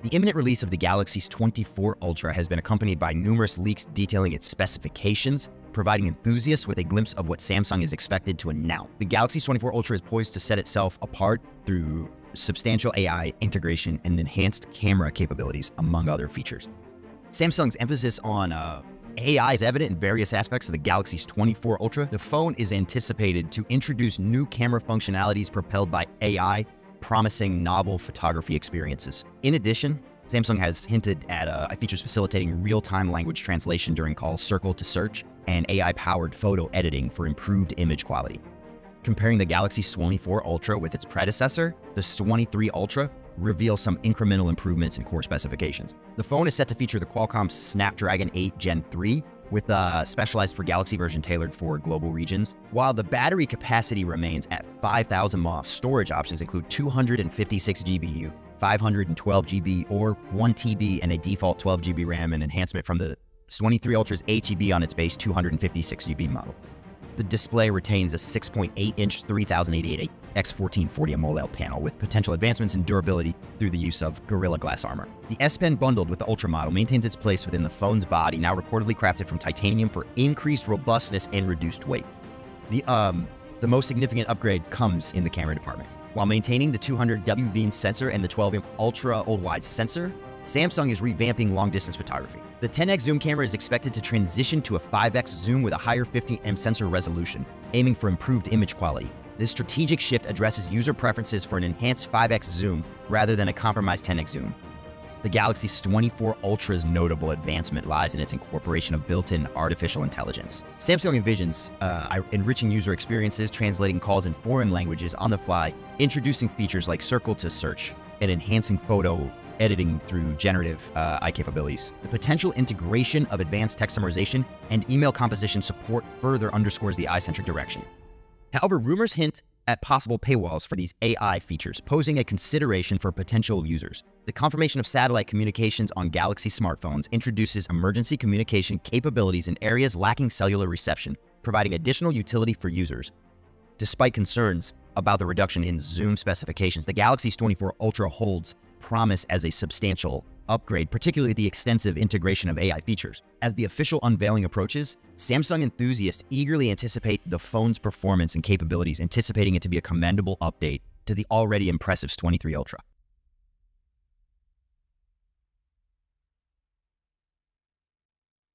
The imminent release of the Galaxy S24 Ultra has been accompanied by numerous leaks detailing its specifications, providing enthusiasts with a glimpse of what Samsung is expected to announce. The Galaxy S24 Ultra is poised to set itself apart through substantial AI integration and enhanced camera capabilities, among other features. Samsung's emphasis on AI is evident in various aspects of the Galaxy S24 Ultra. The phone is anticipated to introduce new camera functionalities propelled by AI, promising novel photography experiences. In addition, Samsung has hinted at features facilitating real-time language translation during calls, circle to search, and AI-powered photo editing for improved image quality. Comparing the Galaxy S24 Ultra with its predecessor, the S23 Ultra reveals some incremental improvements in core specifications. The phone is set to feature the Qualcomm Snapdragon 8 Gen 3, with a specialized for Galaxy version tailored for global regions. While the battery capacity remains at 5,000 mAh, storage options include 256 GB, 512 GB, or 1 TB, and a default 12 GB RAM, and enhancement from the S23 Ultra's 8 GB on its base 256 GB model. The display retains a 6.8-inch 3088 x 1440 AMOLED panel with potential advancements in durability through the use of Gorilla Glass armor. The S Pen bundled with the Ultra model maintains its place within the phone's body, now reportedly crafted from titanium for increased robustness and reduced weight. The most significant upgrade comes in the camera department. While maintaining the 200 W-beam sensor and the 12-inch ultra ultra-wide sensor, Samsung is revamping long-distance photography. The 10x zoom camera is expected to transition to a 5x zoom with a higher 50mm sensor resolution, aiming for improved image quality. This strategic shift addresses user preferences for an enhanced 5x zoom rather than a compromised 10x zoom. The Galaxy S24 Ultra's notable advancement lies in its incorporation of built-in artificial intelligence. Samsung envisions enriching user experiences, translating calls in foreign languages on the fly, introducing features like circle to search, and enhancing photo editing through generative AI capabilities. The potential integration of advanced text summarization and email composition support further underscores the AI-centric direction. However, rumors hint at possible paywalls for these AI features, posing a consideration for potential users. The confirmation of satellite communications on Galaxy smartphones introduces emergency communication capabilities in areas lacking cellular reception, providing additional utility for users. Despite concerns about the reduction in zoom specifications, the Galaxy S24 Ultra holds promise as a substantial upgrade, particularly the extensive integration of AI features. As the official unveiling approaches, Samsung enthusiasts eagerly anticipate the phone's performance and capabilities, anticipating it to be a commendable update to the already impressive S23 Ultra.